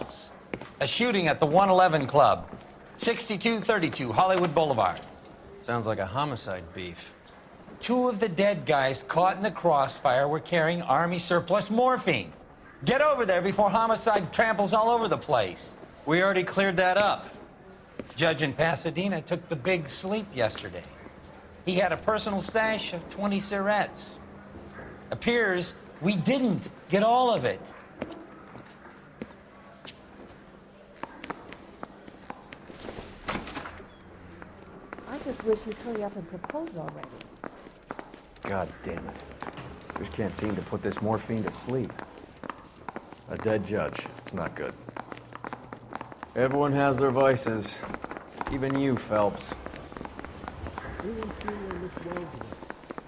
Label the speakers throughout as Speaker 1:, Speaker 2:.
Speaker 1: Phelps. A shooting at the 111 Club, 6232 Hollywood Boulevard.
Speaker 2: Sounds like a homicide beef.
Speaker 1: 2 of the dead guys caught in the crossfire were carrying Army surplus morphine. Get over there before homicide tramples all over the place.
Speaker 2: We already cleared that up.
Speaker 1: Judge in Pasadena took the big sleep yesterday. He had a personal stash of 20 cigarettes. Appears we didn't get all of it.
Speaker 3: I just wish you'd hurry up and propose already.
Speaker 4: God damn it. Just can't seem to put this morphine to sleep.
Speaker 5: A dead judge. It's not good.
Speaker 4: Everyone has their vices. Even you, Phelps.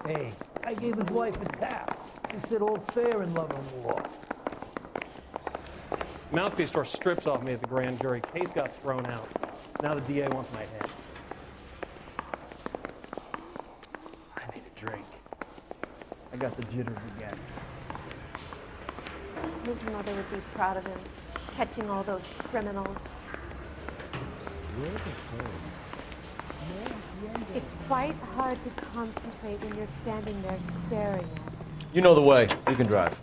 Speaker 6: Hey, I gave his wife a tap. He said all's fair in love and war.
Speaker 7: Mouthpiece tore strips off me at the grand jury. Case got thrown out. Now the DA wants my head. I need a drink. I got the jitters again.
Speaker 3: His mother would be proud of him, catching all those criminals. It's quite hard to concentrate when you're standing there staring at it.
Speaker 5: You know the way. You can drive.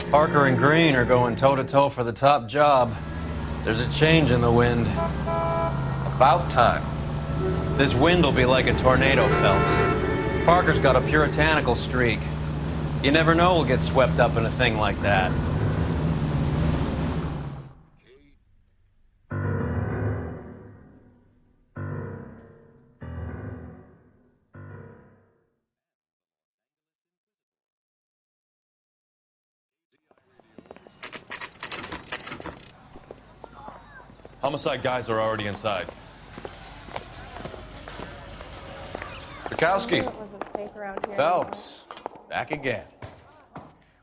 Speaker 2: Parker and Green are going toe-to-toe for the top job. There's a change in the wind.
Speaker 5: About time.
Speaker 2: This wind will be like a tornado, Phelps. Parker's got a puritanical streak. You never know we'll get swept up in a thing like that.
Speaker 8: Homicide guys are already inside.
Speaker 5: Kitaiski.
Speaker 9: Phelps, back again.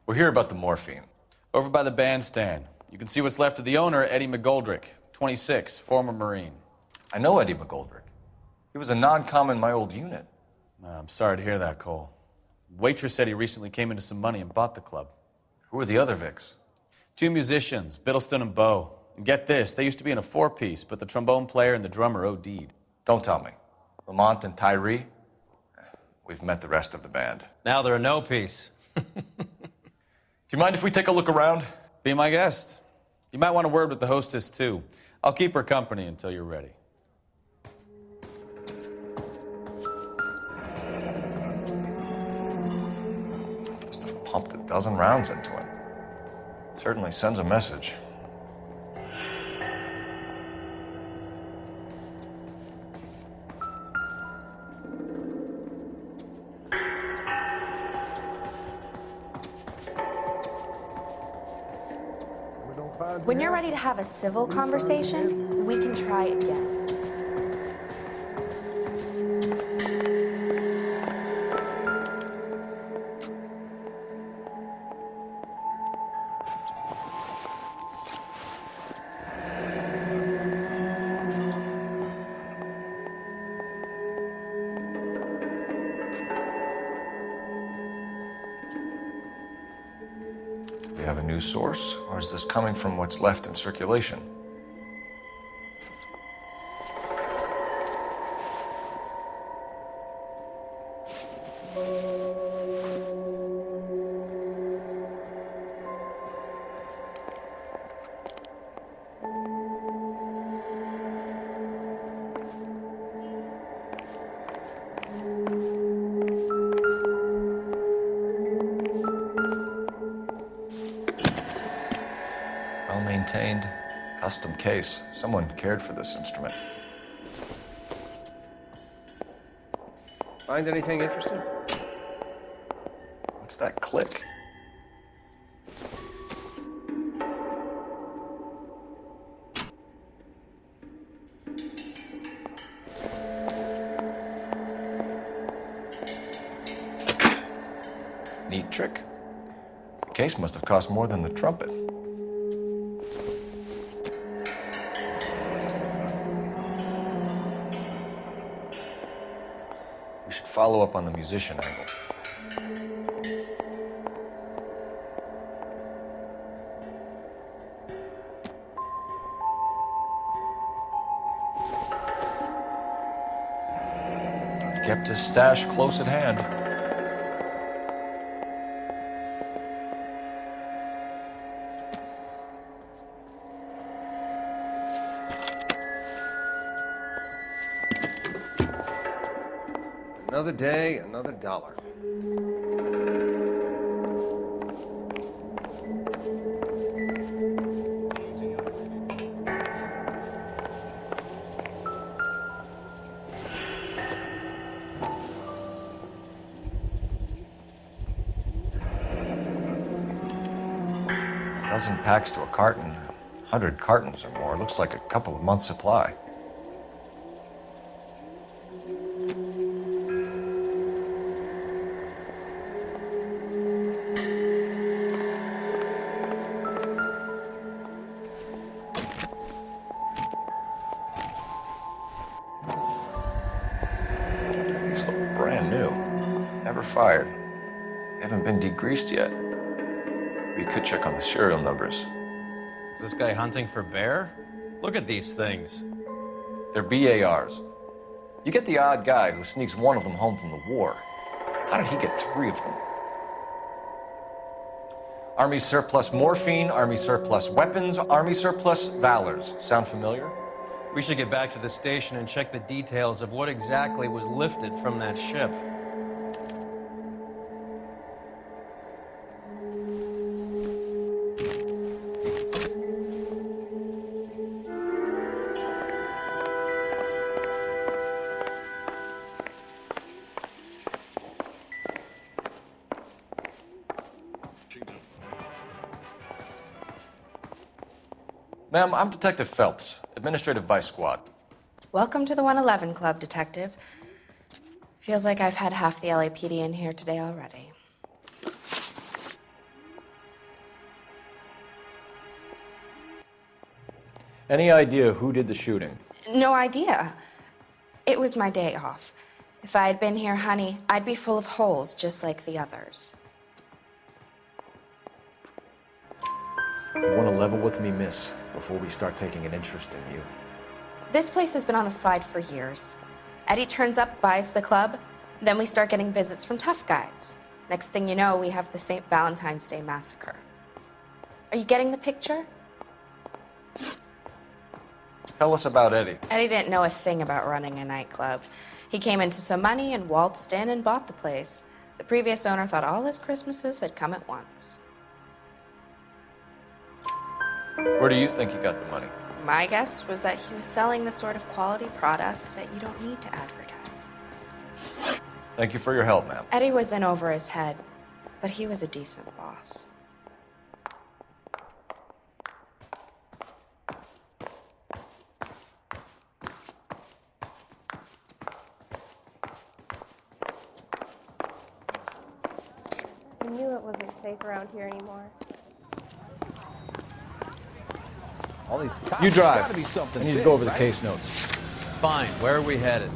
Speaker 9: We're here about the morphine. Over by the bandstand. You can see what's left of the owner, Eddie McGoldrick, 26, former Marine.
Speaker 5: I know Eddie McGoldrick. He was a non-com in my old unit.
Speaker 9: I'm sorry to hear that, Cole. Waitress said he recently came into some money and bought the club.
Speaker 5: Who are the other Vics?
Speaker 9: 2 musicians, Biddleston and Bo. And get this, they used to be in a 4-piece, but the trombone player and the drummer OD'd.
Speaker 5: Don't tell me. Lamont and Tyree? We've met the rest of the band.
Speaker 2: Now they're a no-piece.
Speaker 5: Do you mind if we take a look around?
Speaker 9: Be my guest. You might want a word with the hostess, too. I'll keep her company until you're ready.
Speaker 5: Must have pumped a dozen rounds into him. Certainly sends a message.
Speaker 3: When you're ready to have a civil conversation, we can try again.
Speaker 5: Do we have a new source, or is this coming from what's left in circulation? Well-maintained, custom case. Someone cared for this instrument.
Speaker 4: Find anything interesting?
Speaker 5: What's that click? Neat trick. The case must have cost more than the trumpet. We should follow up on the musician angle. kept his stash close at hand.
Speaker 10: Another day, another dollar.
Speaker 5: A dozen packs to a carton, 100 cartons or more. Looks like a couple of months' supply. These look brand new. Never fired. They haven't been degreased yet. We could check on the serial numbers.
Speaker 2: Is this guy hunting for bear? Look at these things.
Speaker 5: They're BARs. You get the odd guy who sneaks one of them home from the war. How did he get 3 of them? Army surplus morphine, Army surplus weapons, Army surplus valors. Sound familiar?
Speaker 2: We should get back to the station and check the details of what exactly was lifted from that ship.
Speaker 5: Ma'am, I'm Detective Phelps, Administrative Vice Squad.
Speaker 11: Welcome to the 111 Club, Detective. Feels like I've had half the LAPD in here today already.
Speaker 4: Any idea who did the shooting?
Speaker 11: No idea. It was my day off. If I had been here, honey, I'd be full of holes just like the others.
Speaker 4: You want to level with me, miss, before we start taking an interest in you.
Speaker 11: This place has been on the slide for years. Eddie turns up, buys the club, then we start getting visits from tough guys. Next thing you know, we have the St. Valentine's Day massacre. Are you getting the picture?
Speaker 5: Tell us about Eddie.
Speaker 11: Eddie didn't know a thing about running a nightclub. He came into some money and waltzed in and bought the place. The previous owner thought all his Christmases had come at once.
Speaker 5: Where do you think he got the money?
Speaker 11: My guess was that he was selling the sort of quality product that you don't need to advertise.
Speaker 5: Thank you for your help, ma'am.
Speaker 11: Eddie was in over his head, but he was a decent boss.
Speaker 3: I knew it wasn't safe around here anymore.
Speaker 10: All these cops.
Speaker 4: You drive.
Speaker 10: Gotta be something
Speaker 4: I need to
Speaker 10: big,
Speaker 4: go over the
Speaker 10: right?
Speaker 4: case notes.
Speaker 2: Fine, where are we headed?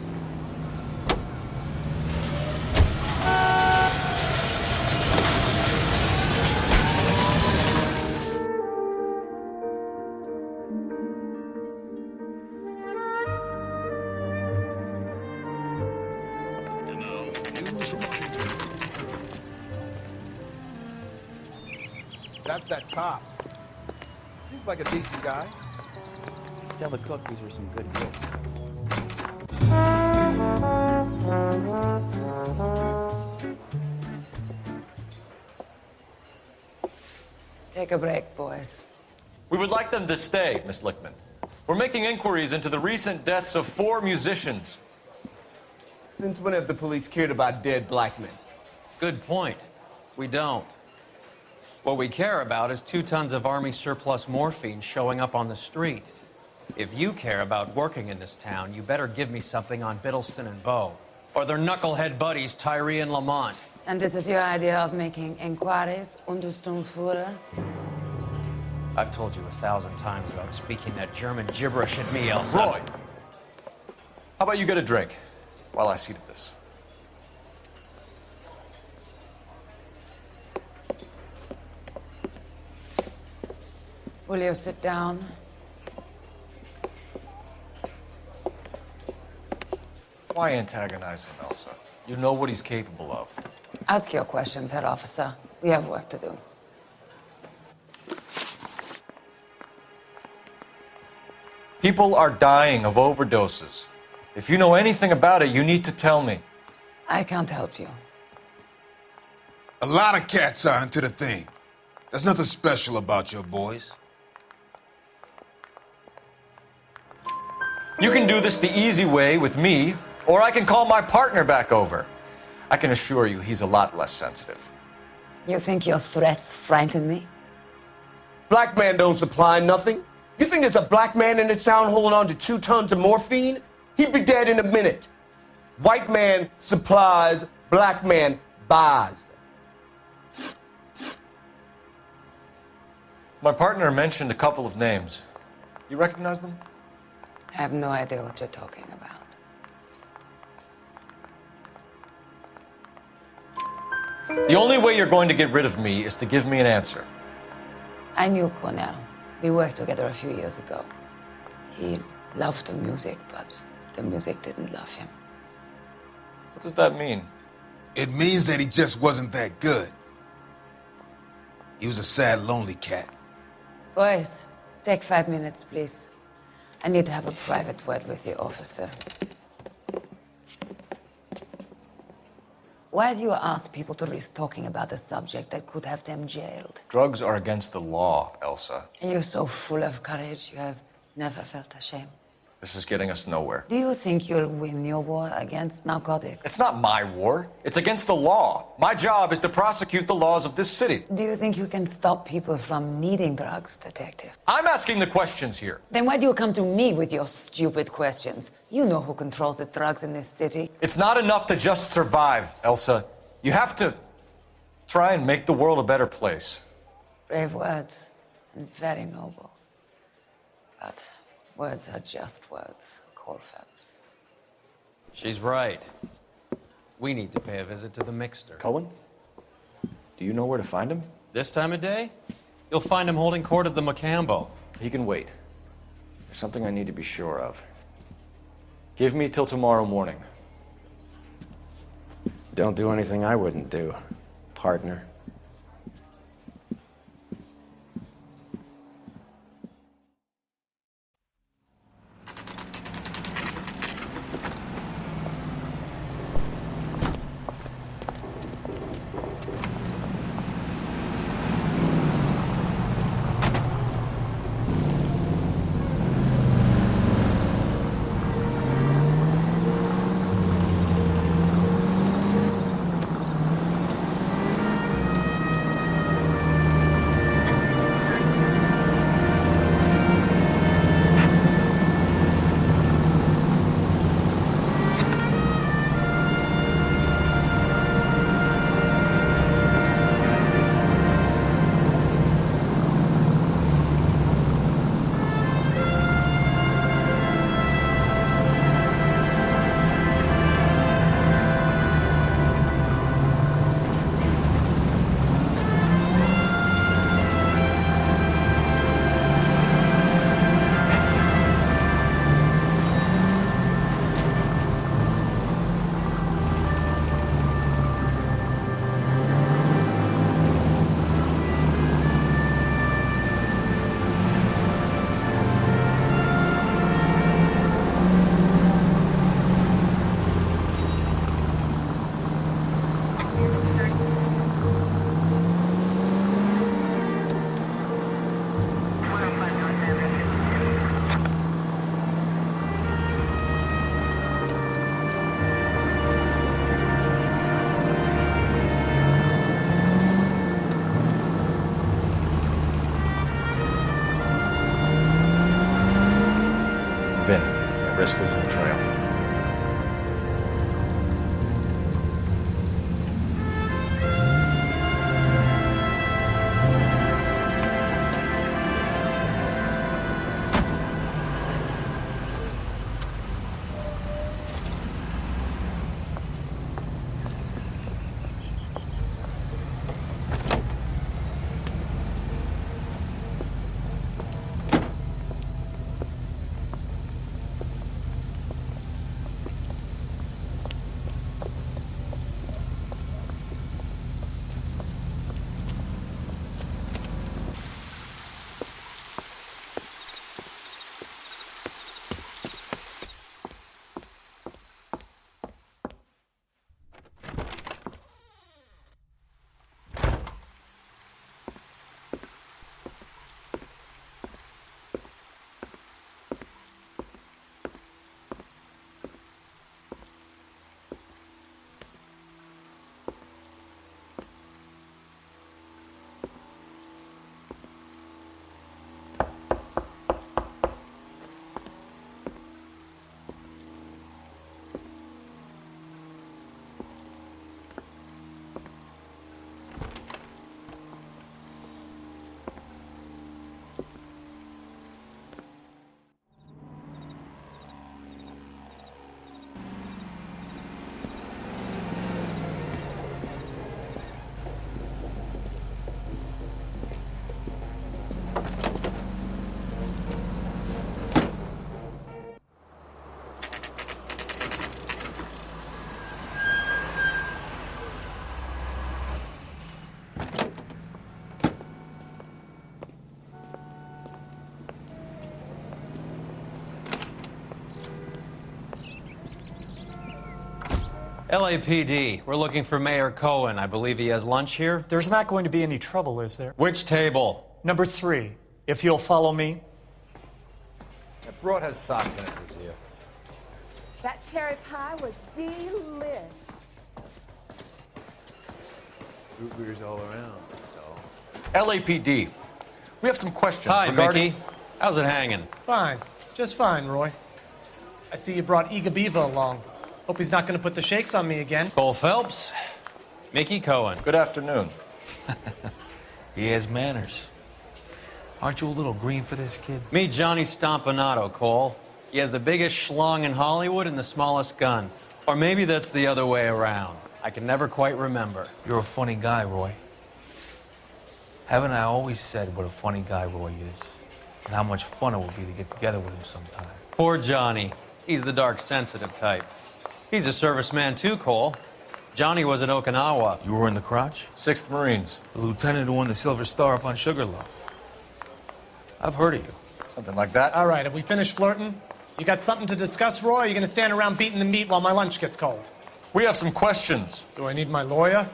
Speaker 10: That's that cop. Seems like a decent guy.
Speaker 12: Tell the cook these were some good hits.
Speaker 13: Take a break, boys.
Speaker 5: We would like them to stay, Miss Lickman. We're making inquiries into the recent deaths of 4 musicians.
Speaker 10: Since when have the police cared about dead black men?
Speaker 2: Good point. We don't. What we care about is 2 tons of Army surplus morphine showing up on the street. If you care about working in this town, you better give me something on Biddleston and Bow, or their knucklehead buddies Tyree and Lamont.
Speaker 13: And this is your idea of making inquiries under Sturmführer?
Speaker 2: I've told you 1,000 times about speaking that German gibberish at me, Elsa.
Speaker 5: Roy, how about you get a drink while I see to this?
Speaker 13: Will you sit down?
Speaker 4: Why antagonize him, Elsa? You know what he's capable of.
Speaker 13: Ask your questions, Herr Officer. We have work to do.
Speaker 4: People are dying of overdoses. If you know anything about it, you need to tell me.
Speaker 13: I can't help you.
Speaker 14: A lot of cats are into the thing. There's nothing special about your boys.
Speaker 4: You can do this the easy way with me, or I can call my partner back over. I can assure you he's a lot less sensitive.
Speaker 13: You think your threats frighten me?
Speaker 10: Black man don't supply nothing. You think there's a black man in this town holding on to 2 tons of morphine? He'd be dead in a minute. White man supplies, black man buys.
Speaker 4: My partner mentioned a couple of names. You recognize them?
Speaker 13: I have no idea what you're talking about.
Speaker 4: The only way you're going to get rid of me is to give me an answer.
Speaker 13: I knew Cornell. We worked together a few years ago. He loved the music, but the music didn't love him.
Speaker 4: What does that mean?
Speaker 14: It means that he just wasn't that good. He was a sad, lonely cat.
Speaker 13: Boys, take 5 minutes, please. I need to have a private word with the officer. Why do you ask people to risk talking about a subject that could have them jailed?
Speaker 4: Drugs are against the law, Elsa.
Speaker 13: You're so full of courage, you have never felt ashamed.
Speaker 4: This is getting us nowhere.
Speaker 13: Do you think you'll win your war against narcotics?
Speaker 4: It's not my war. It's against the law. My job is to prosecute the laws of this city.
Speaker 13: Do you think you can stop people from needing drugs, detective?
Speaker 4: I'm asking the questions here.
Speaker 13: Then why do you come to me with your stupid questions? You know who controls the drugs in this city.
Speaker 4: It's not enough to just survive, Elsa. You have to try and make the world a better place.
Speaker 13: Brave words, and very noble. But words are just words, Colfax.
Speaker 2: She's right. We need to pay a visit to the mixer.
Speaker 4: Cullen? Do you know where to find him?
Speaker 2: This time of day? You'll find him holding court at the Mocambo.
Speaker 4: He can wait. There's something I need to be sure of. Give me till tomorrow morning.
Speaker 5: Don't do anything I wouldn't do, partner.
Speaker 4: Risk losing the trail.
Speaker 2: LAPD, we're looking for Mayor Cohen. I believe he has lunch here.
Speaker 15: There's not going to be any trouble, is there?
Speaker 2: Which table?
Speaker 15: Number 3, if you'll follow me.
Speaker 12: That broad has socks in it, Lucia.
Speaker 3: That cherry pie was delish.
Speaker 12: Root beers all around.
Speaker 4: LAPD. We have some questions
Speaker 2: Hi,
Speaker 4: regarding...
Speaker 2: Mickey. How's it hanging?
Speaker 6: Fine. Just fine, Roy. I see you brought Eager Beaver along. Hope he's not going to put the shakes on me again.
Speaker 2: Cole Phelps. Mickey Cohen.
Speaker 4: Good afternoon.
Speaker 16: He has manners. Aren't you a little green for this kid?
Speaker 2: Meet Johnny Stompanato, Cole. He has the biggest schlong in Hollywood and the smallest gun. Or maybe that's the other way around. I can never quite remember.
Speaker 16: You're a funny guy, Roy. Haven't I always said what a funny guy Roy is? And how much fun it would be to get together with him sometime.
Speaker 2: Poor Johnny. He's the dark, sensitive type. He's a serviceman too, Cole. Johnny was at Okinawa.
Speaker 16: You were in the crotch?
Speaker 4: 6th Marines.
Speaker 16: The lieutenant who won the Silver Star up on Sugarloaf. I've heard of you.
Speaker 4: Something like that.
Speaker 6: All right, have we finished flirting? You got something to discuss, Roy, or are you going to stand around beating the meat while my lunch gets cold?
Speaker 4: We have some questions.
Speaker 6: Do I need my lawyer?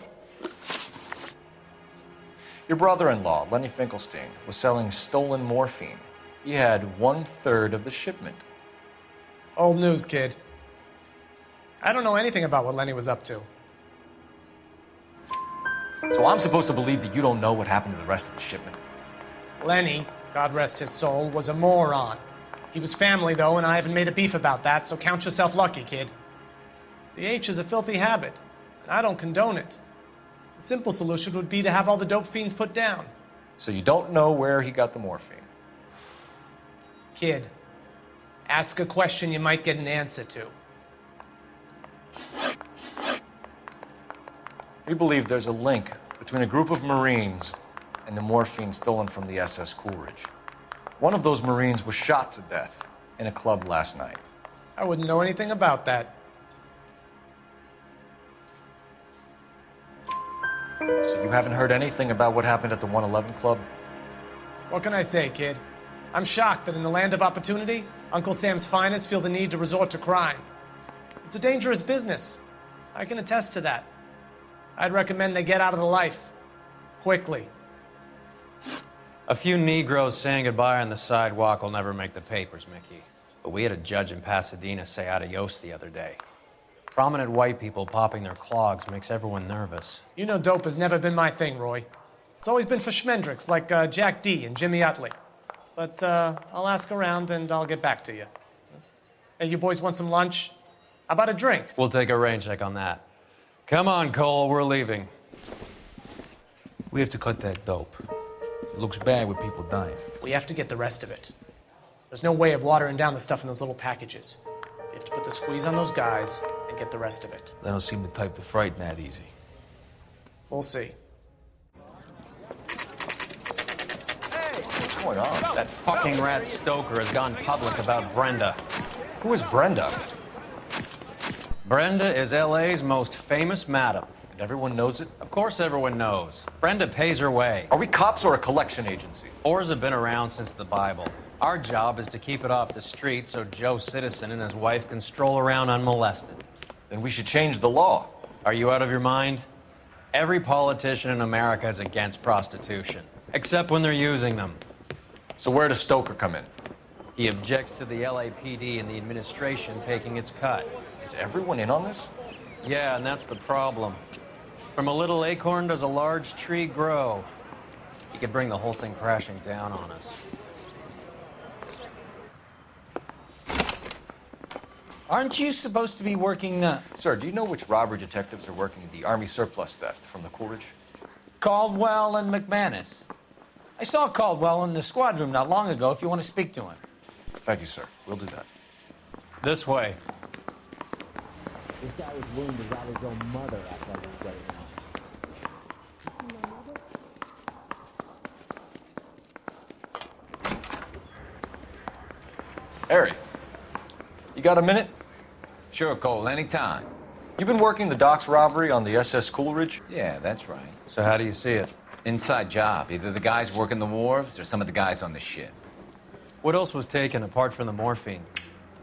Speaker 4: Your brother-in-law, Lenny Finkelstein, was selling stolen morphine. He had 1/3 of the shipment.
Speaker 6: Old news, kid. I don't know anything about what Lenny was up to.
Speaker 4: So I'm supposed to believe that you don't know what happened to the rest of the shipment?
Speaker 6: Lenny, God rest his soul, was a moron. He was family, though, and I haven't made a beef about that, so count yourself lucky, kid. The H is a filthy habit, and I don't condone it. The simple solution would be to have all the dope fiends put down.
Speaker 4: So you don't know where he got the morphine?
Speaker 6: Kid, ask a question you might get an answer to.
Speaker 4: We believe there's a link between a group of Marines and the morphine stolen from the SS Coolidge. One of those Marines was shot to death in a club last night.
Speaker 6: I wouldn't know anything about that.
Speaker 4: So you haven't heard anything about what happened at the 111 Club?
Speaker 6: What can I say, kid? I'm shocked that in the land of opportunity, Uncle Sam's finest feel the need to resort to crime. It's a dangerous business. I can attest to that. I'd recommend they get out of the life. Quickly.
Speaker 2: A few Negroes saying goodbye on the sidewalk will never make the papers, Mickey. But we had a judge in Pasadena say adios the other day. Prominent white people popping their clogs makes everyone nervous.
Speaker 6: You know dope has never been my thing, Roy. It's always been for schmendricks like Jack D. and Jimmy Utley. But I'll ask around and I'll get back to you. Hey, you boys want some lunch? How about a drink?
Speaker 2: We'll take a rain check on that. Come on, Cole, we're leaving.
Speaker 16: We have to cut that dope. It looks bad with people dying.
Speaker 6: We have to get the rest of it. There's no way of watering down the stuff in those little packages. You have to put the squeeze on those guys and get the rest of it.
Speaker 16: They don't seem the type to frighten that easy.
Speaker 6: We'll see.
Speaker 4: What's going on?
Speaker 2: That fucking rat Stoker has gone public about Brenda.
Speaker 4: Who is Brenda?
Speaker 2: Brenda is LA's most famous madam.
Speaker 4: And everyone knows it?
Speaker 2: Of course everyone knows. Brenda pays her way.
Speaker 4: Are we cops or a collection agency?
Speaker 2: Whores have been around since the Bible. Our job is to keep it off the street so Joe Citizen and his wife can stroll around unmolested.
Speaker 4: Then we should change the law.
Speaker 2: Are you out of your mind? Every politician in America is against prostitution, except when they're using them.
Speaker 4: So where does Stoker come in?
Speaker 2: He objects to the LAPD and the administration taking its cut.
Speaker 4: Is everyone in on this?
Speaker 2: Yeah, and that's the problem. From a little acorn does a large tree grow. He could bring the whole thing crashing down on us.
Speaker 1: Aren't you supposed to be working,
Speaker 4: Sir, do you know which robbery detectives are working the Army surplus theft from the Coolidge?
Speaker 1: Caldwell and McManus? I saw Caldwell in the squad room not long ago if you want to speak to him.
Speaker 4: Thank you, sir. We'll do that.
Speaker 2: This way.
Speaker 17: This guy was wounded without his own mother after I was getting
Speaker 4: Harry, you got a minute?
Speaker 18: Sure, Cole, anytime.
Speaker 4: You've been working the docks robbery on the SS Coolidge?
Speaker 18: Yeah, that's right.
Speaker 2: So how do you see it?
Speaker 18: Inside job. Either the guys working the wharves or some of the guys on the ship.
Speaker 2: What else was taken apart from the morphine?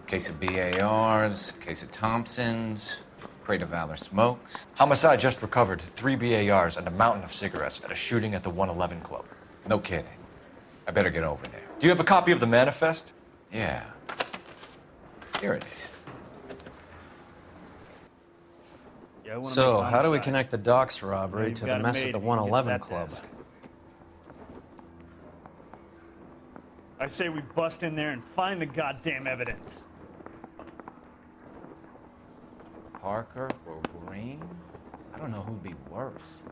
Speaker 18: Case of BARs, case of Thompsons, Crate of Valor smokes.
Speaker 4: Homicide just recovered 3 BARs and a mountain of cigarettes at a shooting at the 111 Club.
Speaker 18: No kidding. I better get over there.
Speaker 4: Do you have a copy of the manifest?
Speaker 18: Yeah. Here it is.
Speaker 2: So, how do we connect the docks robbery
Speaker 15: You've
Speaker 2: to
Speaker 15: got
Speaker 2: the
Speaker 15: it
Speaker 2: mess
Speaker 15: made
Speaker 2: at the
Speaker 15: if you can get to
Speaker 2: 111
Speaker 15: that
Speaker 2: Club?
Speaker 15: desk. I say we bust in there and find the goddamn evidence.
Speaker 18: Parker or Green? I don't know who'd be worse.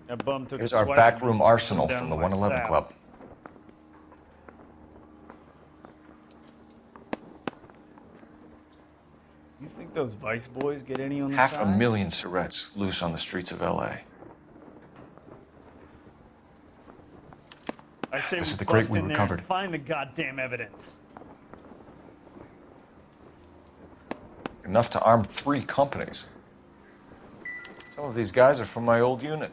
Speaker 15: That bum took
Speaker 4: Here's
Speaker 15: a
Speaker 4: our
Speaker 15: swipe
Speaker 4: backroom
Speaker 15: at me
Speaker 4: arsenal
Speaker 15: down
Speaker 4: from the
Speaker 15: my
Speaker 4: 111
Speaker 15: south.
Speaker 4: Club.
Speaker 15: You think those Vice boys get any on the side?
Speaker 4: 500,000 cigarettes loose on the streets of LA.
Speaker 15: I say
Speaker 4: This
Speaker 15: we
Speaker 4: is the crate
Speaker 15: bust
Speaker 4: we
Speaker 15: in there
Speaker 4: recovered.
Speaker 15: and find the goddamn evidence.
Speaker 4: Enough to arm 3 companies. Some of these guys are from my old unit.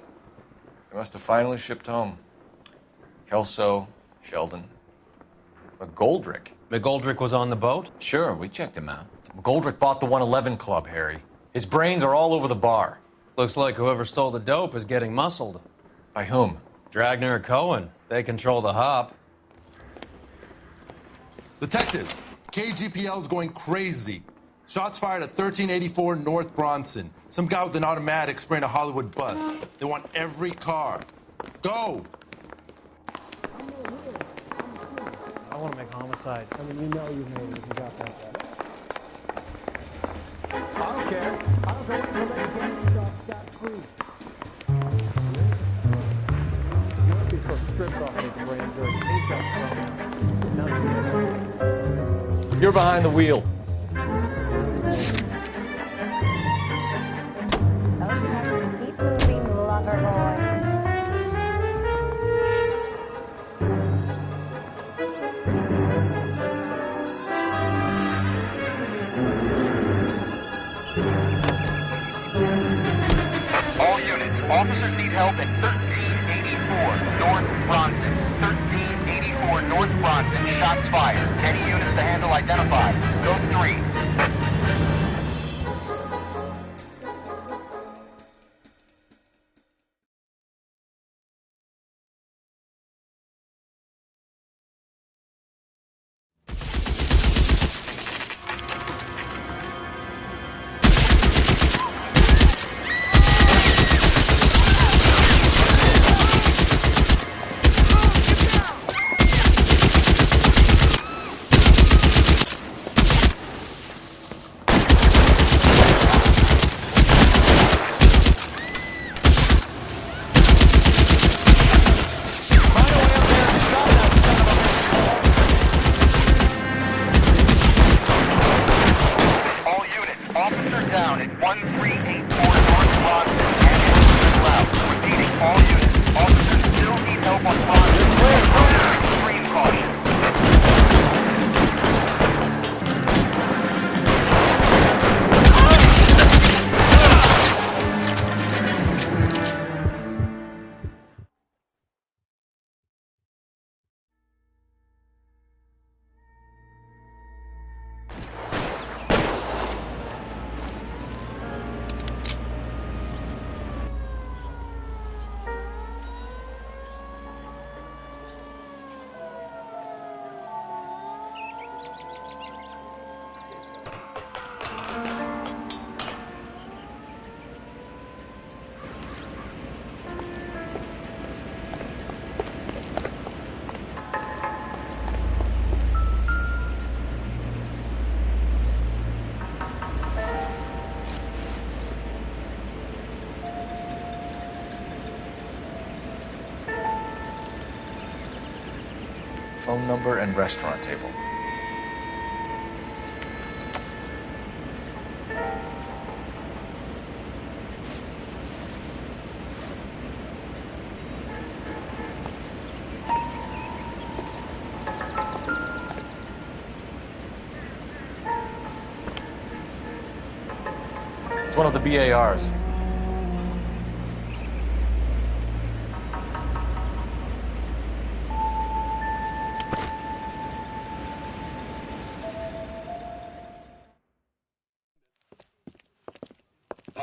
Speaker 4: They must have finally shipped home. Kelso, Sheldon, McGoldrick.
Speaker 2: McGoldrick was on the boat?
Speaker 18: Sure, we checked him out.
Speaker 4: McGoldrick bought the 111 Club, Harry. His brains are all over the bar.
Speaker 2: Looks like whoever stole the dope is getting muscled.
Speaker 4: By whom?
Speaker 2: Dragner or Cohen. They control the hop.
Speaker 8: Detectives, KGPL's going crazy. Shots fired at 1384 North Bronson. Some guy with an automatic spraying a Hollywood bus. They want every car. Go!
Speaker 7: I want to make homicide.
Speaker 17: I mean, you know you've made it if you got that right.
Speaker 14: I don't care.
Speaker 17: I don't care what you get yourself scot-free.
Speaker 7: Murphy took strips off me at the grand jury. Case got thrown out.
Speaker 4: You're behind the wheel.
Speaker 3: Okay, keep moving, lover boy.
Speaker 19: All units, officers need help at 1384 North Bronson. 1384 North Bronson, shots fired. Any units to handle identified. Code 3.
Speaker 4: Phone number and restaurant table. It's one of the BARs.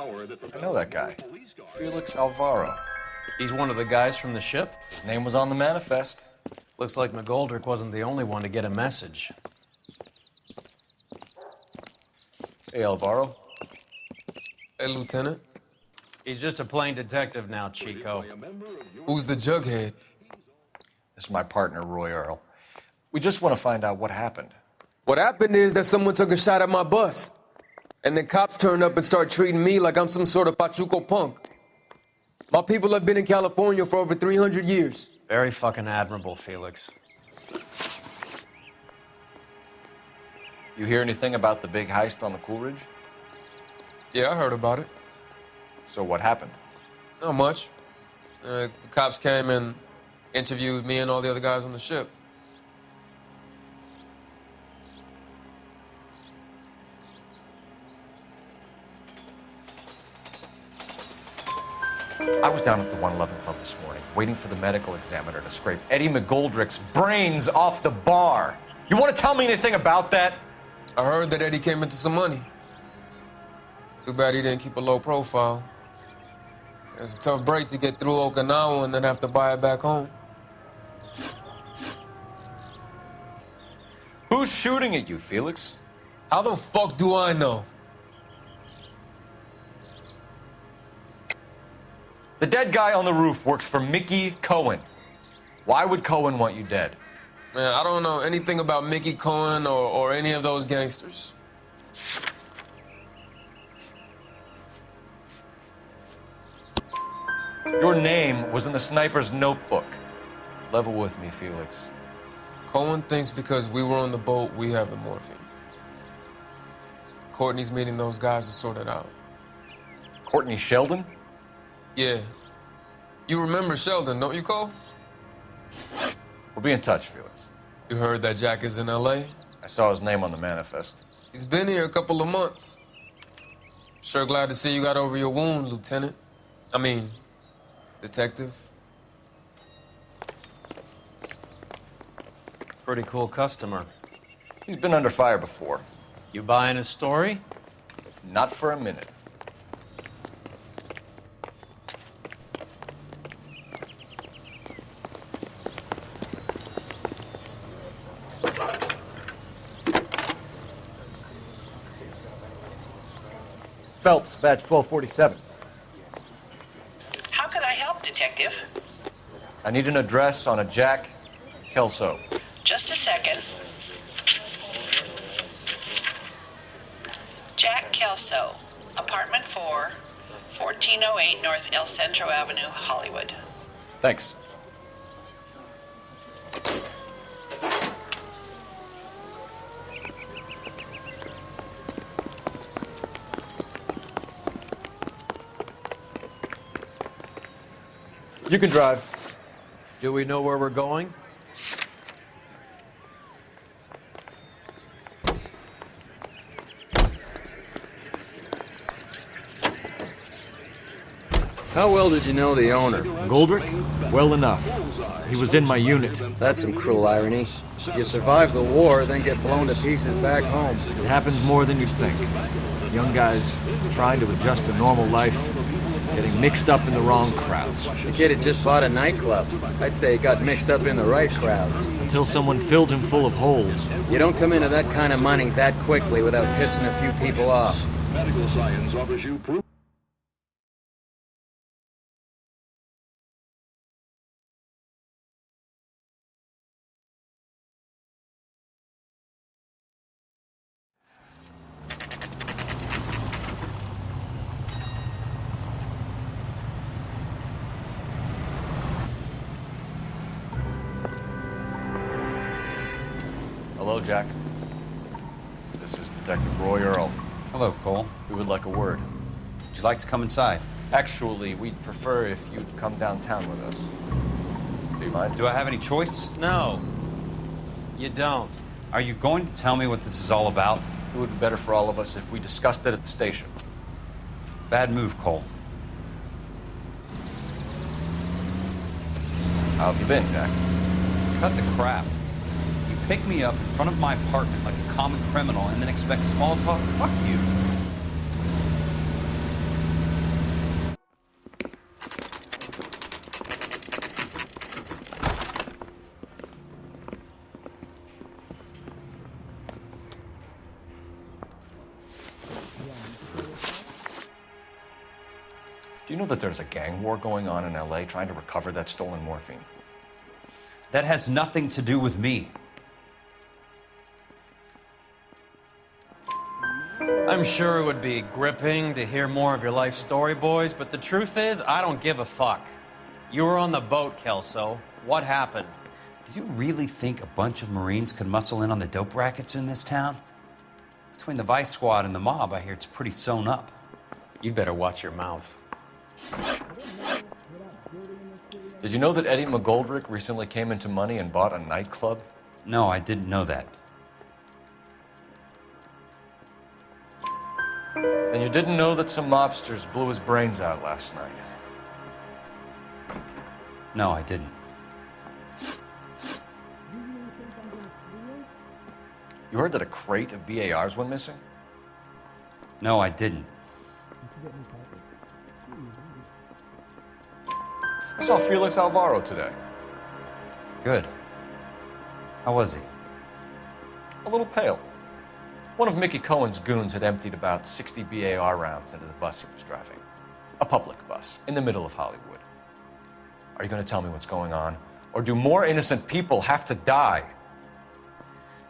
Speaker 4: I know that guy. Felix Alvaro.
Speaker 2: He's one of the guys from the ship?
Speaker 4: His name was on the manifest.
Speaker 2: Looks like McGoldrick wasn't the only one to get a message.
Speaker 4: Hey, Alvaro.
Speaker 20: Hey, Lieutenant.
Speaker 2: He's just a plain detective now, Chico.
Speaker 20: Who's the jughead?
Speaker 4: This is my partner, Roy Earl. We just want to find out what happened.
Speaker 20: What happened is that someone took a shot at my bus. And then cops turned up and started treating me like I'm some sort of Pachuco punk. My people have been in California for over 300 years.
Speaker 2: Very fucking admirable, Felix.
Speaker 4: You hear anything about the big heist on the Coolidge?
Speaker 20: Yeah, I heard about it.
Speaker 4: So what happened?
Speaker 20: Not much. The cops came and interviewed me and all the other guys on the ship.
Speaker 4: I was down at the 111 Club this morning, waiting for the medical examiner to scrape Eddie McGoldrick's brains off the bar. You want to tell me anything about that?
Speaker 20: I heard that Eddie came into some money. Too bad he didn't keep a low profile. It was a tough break to get through Okinawa and then have to buy it back home.
Speaker 4: Who's shooting at you, Felix?
Speaker 20: How the fuck do I know?
Speaker 4: The dead guy on the roof works for Mickey Cohen. Why would Cohen want you dead?
Speaker 20: Man, I don't know anything about Mickey Cohen or any of those gangsters.
Speaker 4: Your name was in the sniper's notebook. Level with me, Felix.
Speaker 20: Cohen thinks because we were on the boat, we have the morphine. Courtney's meeting those guys to sort it out.
Speaker 4: Courtney Sheldon?
Speaker 20: Yeah. You remember Sheldon, don't you, Cole?
Speaker 4: We'll be in touch, Felix.
Speaker 20: You heard that Jack is in L.A.?
Speaker 4: I saw his name on the manifest.
Speaker 20: He's been here a couple of months. Sure glad to see you got over your wound, Lieutenant. I mean, Detective.
Speaker 2: Pretty cool customer.
Speaker 4: He's been under fire before.
Speaker 2: You buying his story?
Speaker 4: Not for a minute.
Speaker 7: Phelps, badge 1247.
Speaker 21: How can I help, Detective?
Speaker 4: I need an address on a Jack Kelso.
Speaker 21: Just a second. Jack Kelso, apartment 4, 1408 North El Centro Avenue, Hollywood.
Speaker 4: Thanks. You can drive.
Speaker 2: Do we know where we're going?
Speaker 22: How well did you know the owner?
Speaker 7: Goldrick? Well enough. He was in my unit.
Speaker 22: That's some cruel irony. You survive the war, then get blown to pieces back home.
Speaker 7: It happens more than you think. Young guys trying to adjust to normal life, getting mixed up in the wrong crowds.
Speaker 22: The kid had just bought a nightclub. I'd say he got mixed up in the right crowds.
Speaker 7: Until someone filled him full of holes.
Speaker 22: You don't come into that kind of money that quickly without pissing a few people off.
Speaker 23: Medical science offers you proof.
Speaker 4: Hello, Jack. This is Detective Roy Earl.
Speaker 24: Hello, Cole.
Speaker 4: We would like a word.
Speaker 24: Would you like to come inside?
Speaker 4: Actually, we'd prefer if you'd come downtown with us. Do you mind?
Speaker 24: Do I have any choice?
Speaker 2: No. You don't.
Speaker 24: Are you going to tell me what this is all about?
Speaker 4: It would be better for all of us if we discussed it at the station.
Speaker 24: Bad move, Cole.
Speaker 4: How have you been, Jack?
Speaker 24: Cut the crap. You pick me up in front of my apartment like a common criminal and then expect small talk? Fuck you.
Speaker 4: You know that there's a gang war going on in LA trying to recover that stolen morphine?
Speaker 24: That has nothing to do with me.
Speaker 2: I'm sure it would be gripping to hear more of your life story, boys, but the truth is, I don't give a fuck. You were on the boat, Kelso. What happened?
Speaker 24: Do you really think a bunch of Marines could muscle in on the dope rackets in this town? Between the Vice Squad and the mob, I hear it's pretty sewn up.
Speaker 2: You better watch your mouth.
Speaker 4: Did you know that Eddie McGoldrick recently came into money and bought a nightclub?
Speaker 24: No, I didn't know that.
Speaker 4: And you didn't know that some mobsters blew his brains out last night?
Speaker 24: No, I didn't.
Speaker 4: You heard that a crate of BARs went missing?
Speaker 24: No, I didn't.
Speaker 4: I saw Felix Alvaro today.
Speaker 24: Good. How was he?
Speaker 4: A little pale. One of Mickey Cohen's goons had emptied about 60 BAR rounds into the bus he was driving. A public bus, in the middle of Hollywood. Are you going to tell me what's going on? Or do more innocent people have to die?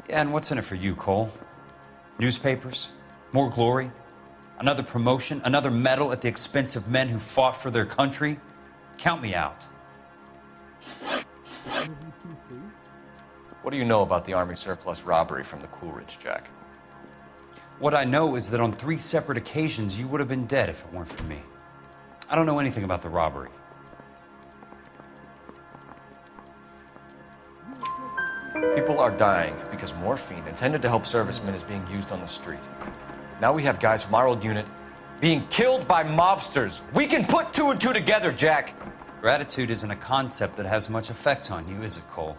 Speaker 24: Yeah, and what's in it for you, Cole? Newspapers? More glory? Another promotion? Another medal at the expense of men who fought for their country? Count me out.
Speaker 4: What do you know about the Army surplus robbery from the Coolidge, Jack?
Speaker 24: What I know is that on 3 separate occasions, you would have been dead if it weren't for me. I don't know anything about the robbery.
Speaker 4: People are dying because morphine intended to help servicemen is being used on the street. Now we have guys from our old unit being killed by mobsters. We can put 2 and 2 together, Jack.
Speaker 24: Gratitude isn't a concept that has much effect on you, is it, Cole?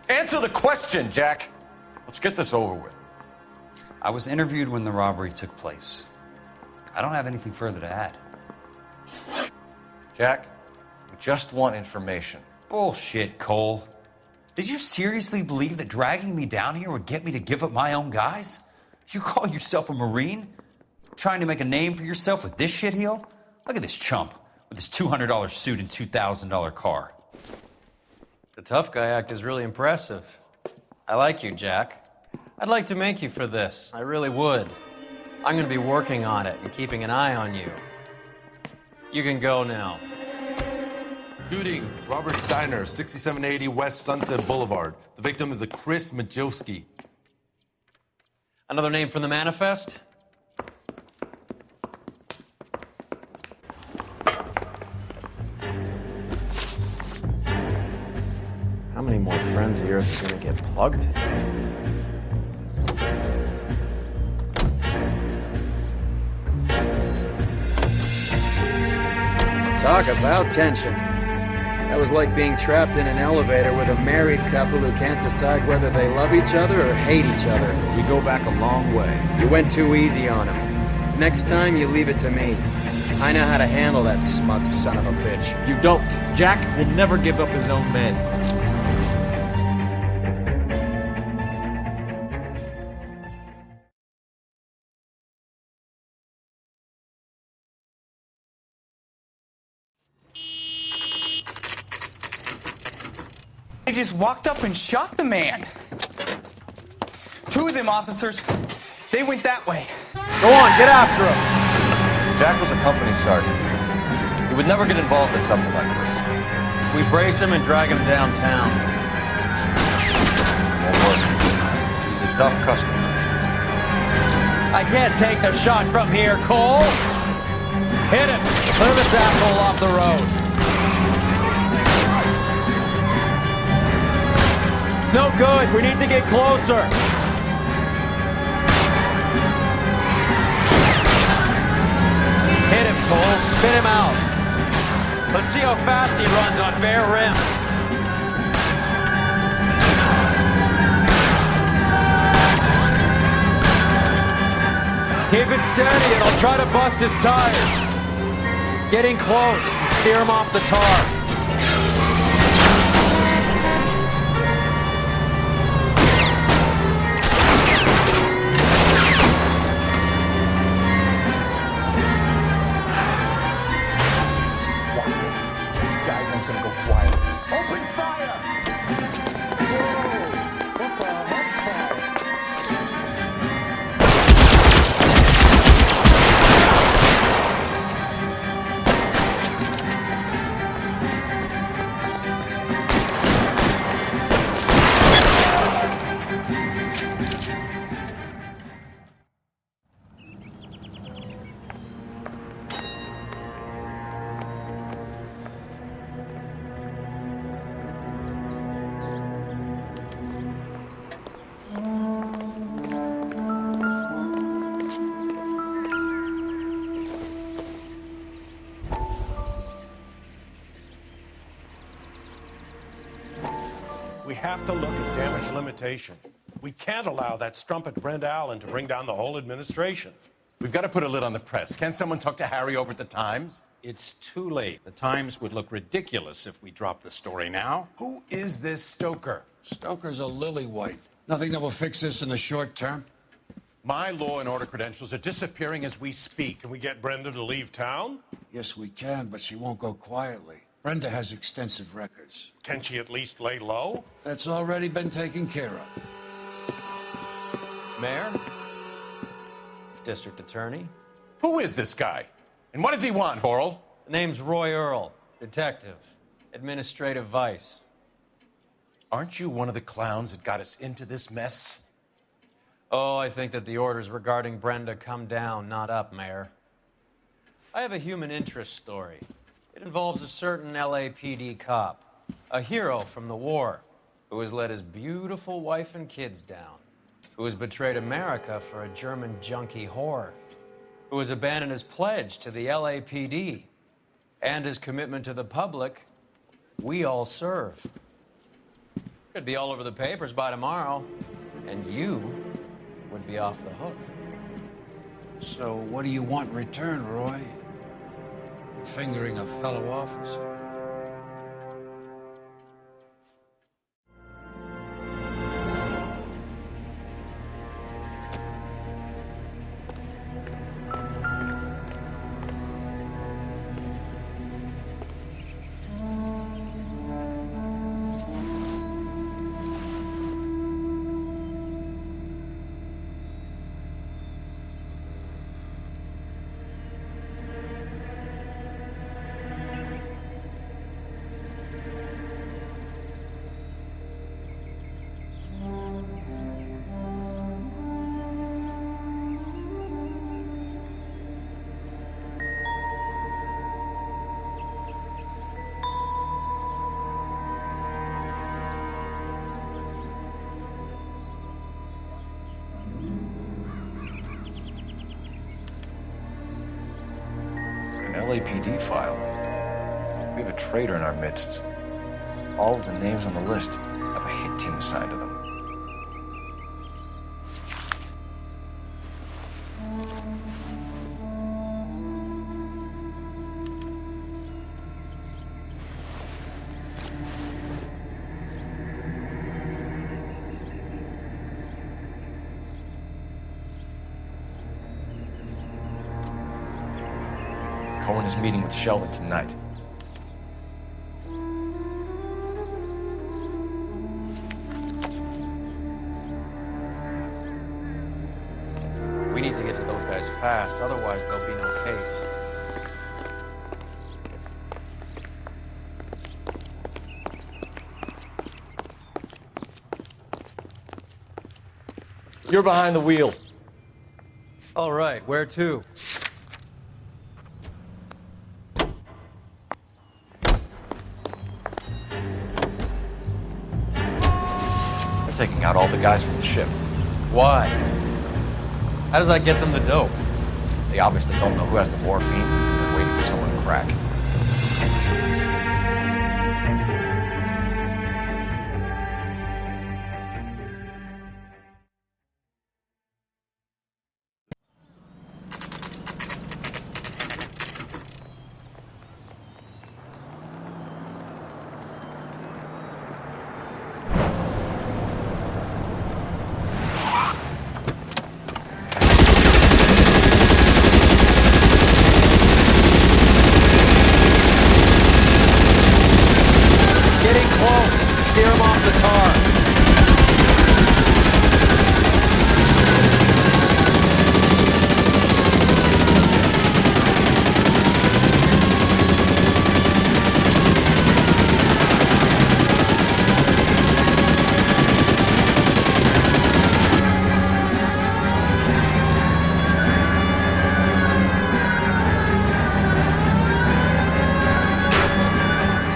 Speaker 4: Answer the question, Jack. Let's get this over with.
Speaker 24: I was interviewed when the robbery took place. I don't have anything further to add.
Speaker 4: Jack, we just want information.
Speaker 24: Bullshit, Cole. Did you seriously believe that dragging me down here would get me to give up my own guys? You call yourself a Marine? Trying to make a name for yourself with this shitheel? Look at this chump with his $200 suit and $2,000 car.
Speaker 2: The tough guy act is really impressive. I like you, Jack. I'd like to make you for this. I really would. I'm going to be working on it and keeping an eye on you. You can go now.
Speaker 8: Shooting, Robert Steiner, 6780 West Sunset Boulevard. The victim is a Chris Majowski.
Speaker 2: Another name from the manifest? How many more friends of yours are going to get plugged today?
Speaker 22: Talk about tension. That was like being trapped in an elevator with a married couple who can't decide whether they love each other or hate each other.
Speaker 7: We go back a long way.
Speaker 22: You went too easy on him. Next time, you leave it to me. I know how to handle that smug son of a bitch.
Speaker 7: You don't. Jack will never give up his own men.
Speaker 9: They just walked up and shot the man. 2 of them officers, they went that way.
Speaker 7: Go on, get after him.
Speaker 4: Jack was a company sergeant. He would never get involved in something like this.
Speaker 2: We brace him and drag him downtown.
Speaker 4: Won't work. He's a tough customer.
Speaker 2: I can't take the shot from here, Cole. Hit him. Clear this asshole off the road. It's no good. We need to get closer. Hit him, Cole. Spin him out. Let's see how fast he runs on bare rims. Keep it steady and I'll try to bust his tires. Getting close and steer him off the tar.
Speaker 5: to look at damage limitation. We can't allow that strumpet Brent Allen to bring down the whole administration.
Speaker 10: We've got to put a lid on the press. Can't someone talk to Harry over at the Times?
Speaker 5: It's too late. The Times would look ridiculous if we dropped the story now.
Speaker 10: Who is this Stoker?
Speaker 11: Stoker's a lily-white. Nothing that will fix this in the short term.
Speaker 5: My law and order credentials are disappearing as we speak. Can we get Brenda to leave town?
Speaker 11: Yes, we can, but she won't go quietly. Brenda has extensive records.
Speaker 5: Can she at least lay low?
Speaker 11: That's already been taken care of.
Speaker 2: Mayor? District Attorney?
Speaker 10: Who is this guy? And what does he want, Horrell?
Speaker 2: The name's Roy Earl, detective, administrative vice.
Speaker 10: Aren't you one of the clowns that got us into this mess?
Speaker 2: Oh, I think that the orders regarding Brenda come down, not up, Mayor. I have a human interest story. It involves a certain LAPD cop, a hero from the war, who has let his beautiful wife and kids down, who has betrayed America for a German junkie whore, who has abandoned his pledge to the LAPD and his commitment to the public. We all serve. Could be all over the papers by tomorrow, and you would be off the hook.
Speaker 11: So what do you want in return, Roy? Fingering a fellow officer.
Speaker 4: LAPD file. We have a traitor in our midst. All of the names on the list have a hit team assigned to them. Cohen is meeting with Sheldon tonight.
Speaker 2: We need to get to those guys fast, otherwise there'll be no case.
Speaker 4: You're behind the wheel.
Speaker 2: All right, where to?
Speaker 4: Taking out all the guys from the ship.
Speaker 2: Why? How does that get them the dope?
Speaker 4: They obviously don't know who has the morphine. They're waiting for someone to crack.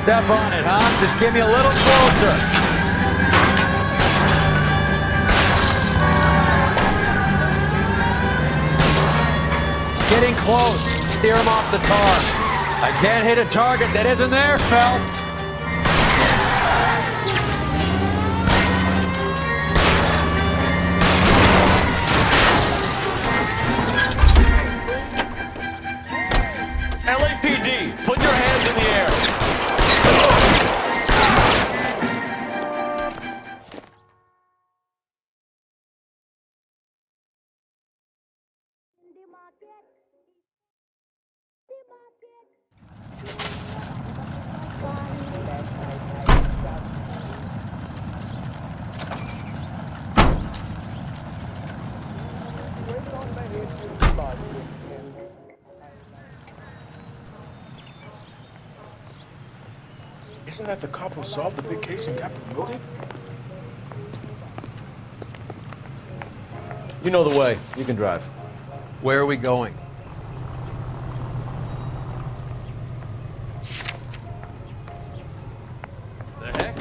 Speaker 1: Step on it, huh? Just give me a little closer. Getting close. Steer him off the tar. I can't hit a target that isn't there, Phelps.
Speaker 14: Isn't that the cop who solved the big case and got promoted?
Speaker 4: You know the way. You can drive.
Speaker 2: Where are we going? The heck?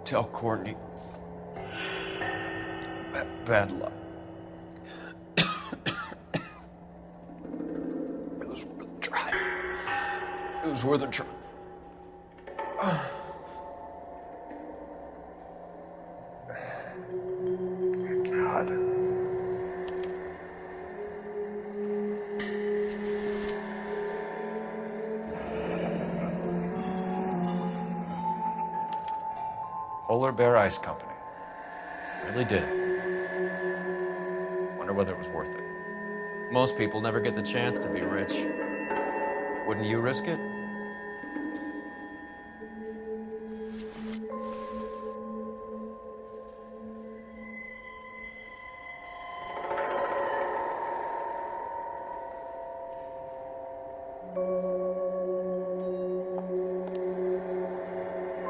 Speaker 4: Tell Courtney. Bad luck. It was worth a try. It was worth a try. God. Polar Bear Ice Company. Really did it. Wonder whether it was worth it.
Speaker 2: Most people never get the chance to be rich. Wouldn't you risk it?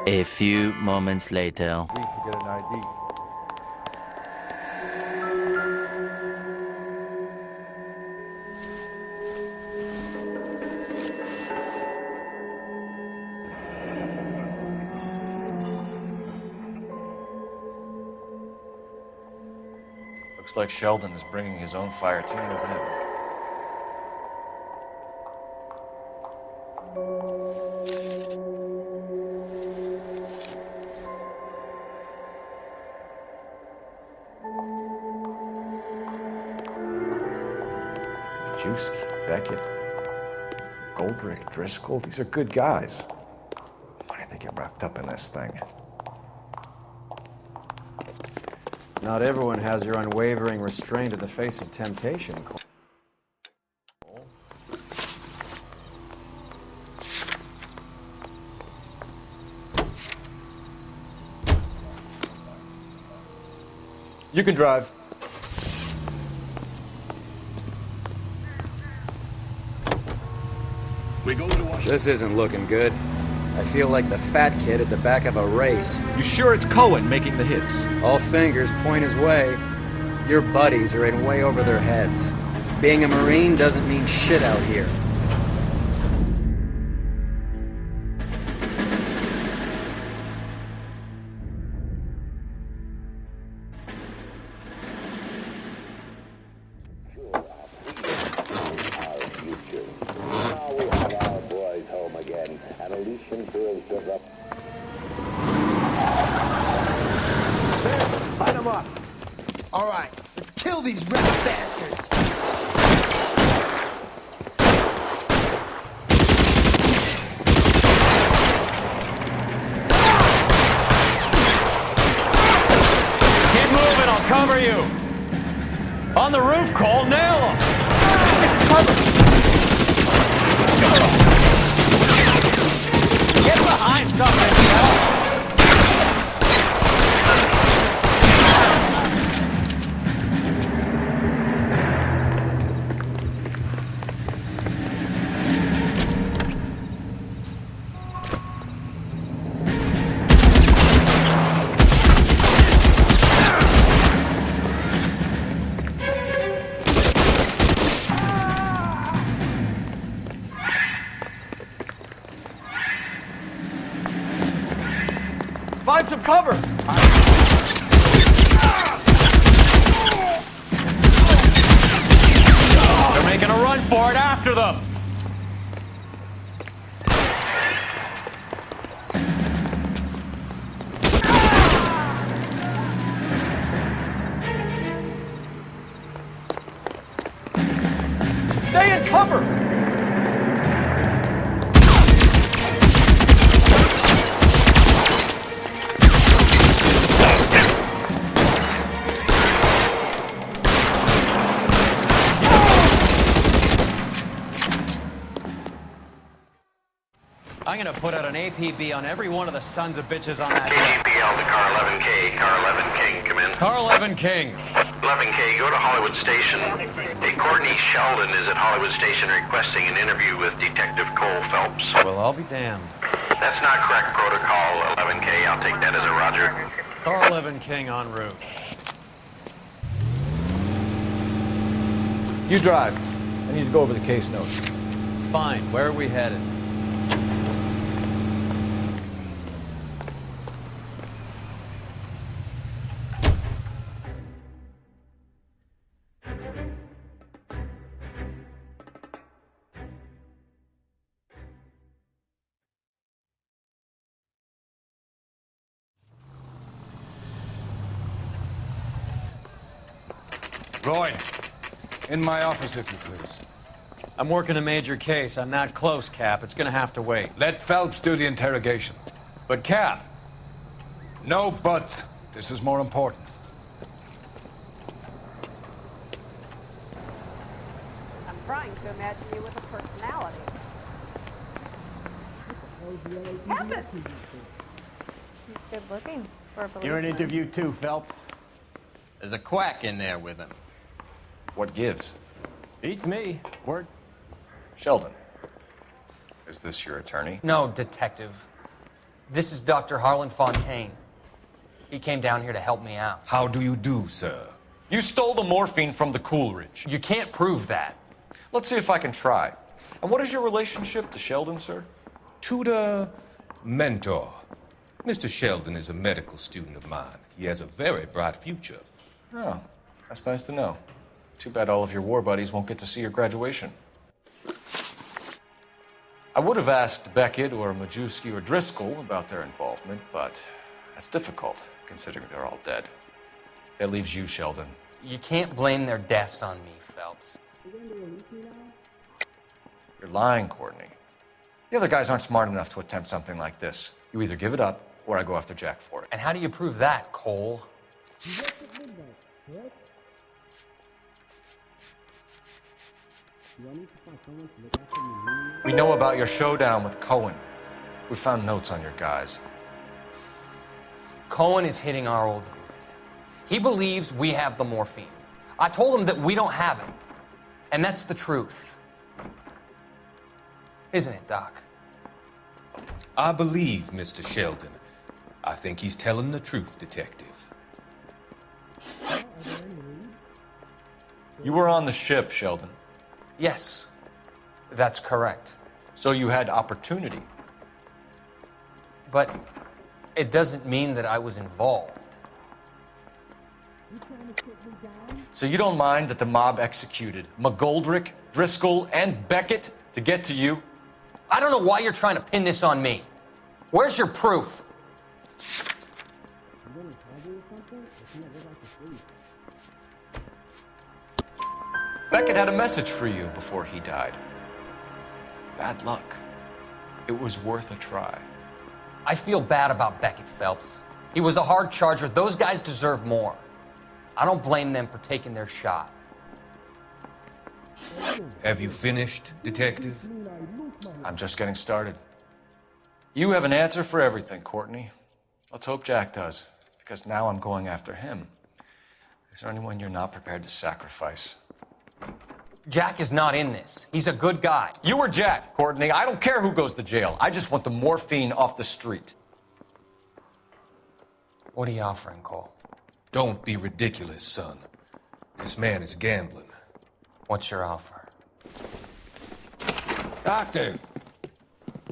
Speaker 6: A few moments later.
Speaker 7: To get an ID.
Speaker 4: Looks like Sheldon is bringing his own fire team with him.
Speaker 7: Majewski, Beckett, Goldrick, Driscoll, these are good guys. Why did they get wrapped up in this thing?
Speaker 22: Not everyone has your unwavering restraint in the face of temptation, Cole.
Speaker 4: You can drive.
Speaker 22: This isn't looking good. I feel like the fat kid at the back of a race.
Speaker 7: You sure it's Cohen making the hits?
Speaker 22: All fingers point his way. Your buddies are in way over their heads. Being a Marine doesn't mean shit out here.
Speaker 9: Light 'em up. All right, let's kill these red bastards.
Speaker 2: Keep moving, I'll cover you. On the roof, Cole, nail him. Get behind something, Cole.
Speaker 7: Find some cover!
Speaker 2: They're making a run for it after them!
Speaker 7: Stay in cover!
Speaker 2: I'm gonna put out an APB on every one of the sons of bitches on that
Speaker 19: KGPL to car 11K. Car 11 King, come in.
Speaker 2: Car 11 King.
Speaker 19: 11K, go to Hollywood Station. Hey, Courtney Sheldon is at Hollywood Station requesting an interview with Detective Cole Phelps.
Speaker 2: Well, I'll be damned.
Speaker 19: That's not correct protocol, 11K. I'll take that as a roger.
Speaker 2: Car 11 King en route.
Speaker 4: You drive. I need to go over the case notes.
Speaker 2: Fine, where are we headed?
Speaker 11: Roy, in my office, if you please.
Speaker 2: I'm working a major case. I'm not close, Cap. It's gonna have to wait.
Speaker 11: Let Phelps do the interrogation.
Speaker 2: But, Cap...
Speaker 11: No buts. This is more important.
Speaker 3: I'm trying to imagine you with a personality. Heavens! He's good looking for a policeman.
Speaker 17: You're an interview too, Phelps.
Speaker 12: There's a quack in there with him.
Speaker 4: What gives?
Speaker 17: Beats me. Word.
Speaker 4: Sheldon, is this your attorney?
Speaker 13: No, detective. This is Dr. Harlan Fontaine. He came down here to help me out.
Speaker 10: How do you do, sir?
Speaker 4: You stole the morphine from the Coolidge.
Speaker 13: You can't prove that.
Speaker 4: Let's see if I can try. And what is your relationship to Sheldon, sir?
Speaker 15: Tutor, mentor. Mr. Sheldon is a medical student of mine. He has a very bright future.
Speaker 4: Oh, that's nice to know. Too bad all of your war buddies won't get to see your graduation. I would have asked Beckett or Majewski or Driscoll about their involvement, but that's difficult, considering they're all dead. That leaves you, Sheldon.
Speaker 13: You can't blame their deaths on me, Phelps.
Speaker 4: You're lying, Courtney. The other guys aren't smart enough to attempt something like this. You either give it up, or I go after Jack for it.
Speaker 13: And how do you prove that, Cole?
Speaker 4: We know about your showdown with Cohen. We found notes on your guys.
Speaker 13: Cohen is hitting our old dude. He believes we have the morphine. I told him that we don't have it. And that's the truth. Isn't it, Doc?
Speaker 15: I believe Mr. Sheldon. I think he's telling the truth, Detective.
Speaker 4: You were on the ship, Sheldon.
Speaker 13: Yes, that's correct.
Speaker 4: So you had opportunity.
Speaker 13: But it doesn't mean that I was involved.
Speaker 4: So you don't mind that the mob executed McGoldrick, Driscoll, and Beckett to get to you?
Speaker 13: I don't know why you're trying to pin this on me. Where's your proof?
Speaker 4: Beckett had a message for you before he died. Bad luck. It was worth a try.
Speaker 13: I feel bad about Beckett, Phelps. He was a hard charger. Those guys deserve more. I don't blame them for taking their shot.
Speaker 15: Have you finished, Detective?
Speaker 4: I'm just getting started. You have an answer for everything, Courtney. Let's hope Jack does, because now I'm going after him. Is there anyone you're not prepared to sacrifice?
Speaker 13: Jack is not in this. He's a good guy.
Speaker 4: You or Jack, Courtney. I don't care who goes to jail. I just want the morphine off the street.
Speaker 13: What are you offering, Cole?
Speaker 15: Don't be ridiculous, son. This man is gambling.
Speaker 13: What's your offer?
Speaker 11: Doctor,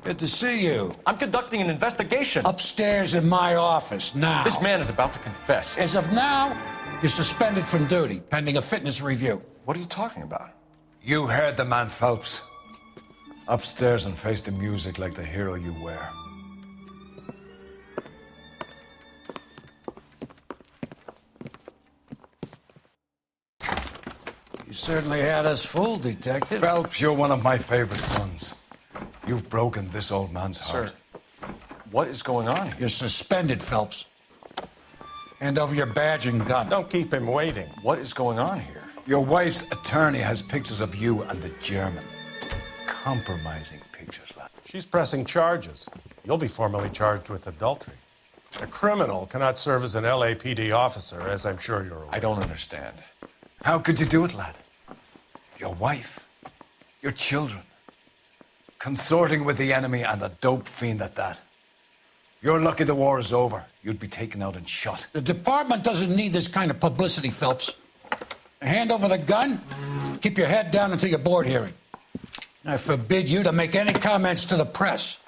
Speaker 11: good to see you.
Speaker 4: I'm conducting an investigation.
Speaker 11: Upstairs in my office, now.
Speaker 4: This man is about to confess.
Speaker 11: As of now, you're suspended from duty, pending a fitness review.
Speaker 4: What are you talking about?
Speaker 11: You heard the man, Phelps. Upstairs and face the music like the hero you were. You certainly had us fooled, Detective. Phelps, you're one of my favorite sons. You've broken this old man's heart.
Speaker 4: Sir, what is going on here?
Speaker 11: You're suspended, Phelps. Hand over your badge and gun.
Speaker 5: Don't keep him waiting.
Speaker 4: What is going on here?
Speaker 11: Your wife's attorney has pictures of you and the German. Compromising pictures, lad.
Speaker 5: She's pressing charges. You'll be formally charged with adultery. A criminal cannot serve as an LAPD officer, as I'm sure you're aware.
Speaker 4: I don't understand.
Speaker 11: How could you do it, lad? Your wife, your children, consorting with the enemy and a dope fiend at that. You're lucky the war is over. You'd be taken out and shot. The department doesn't need this kind of publicity, Phelps. Hand over the gun, keep your head down until your board hearing. I forbid you to make any comments to the press.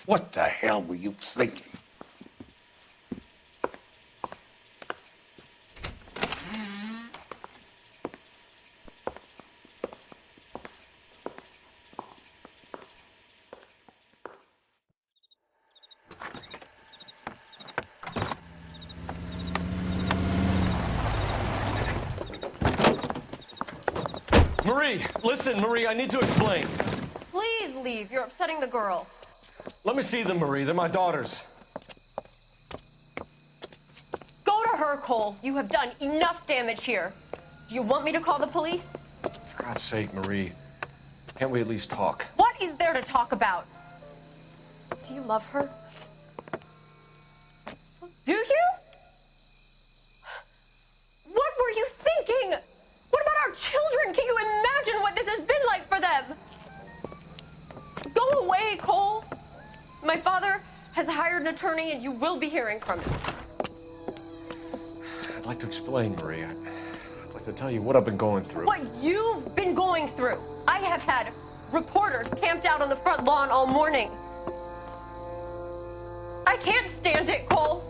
Speaker 11: What the hell were you thinking?
Speaker 4: Marie, listen, Marie, I need to explain.
Speaker 16: Please leave. You're upsetting the girls.
Speaker 4: Let me see them, Marie. They're my daughters.
Speaker 16: Go to her, Cole. You have done enough damage here. Do you want me to call the police?
Speaker 4: For God's sake, Marie, can't we at least talk?
Speaker 16: What is there to talk about? Do you love her? Do you? What were you thinking? What about our children? Can you imagine what this has been like for them? Go away, Cole. My father has hired an attorney and you will be hearing from him.
Speaker 4: I'd like to explain, Marie. I'd like to tell you what I've been going through.
Speaker 16: What you've been going through. I have had reporters camped out on the front lawn all morning. I can't stand it, Cole.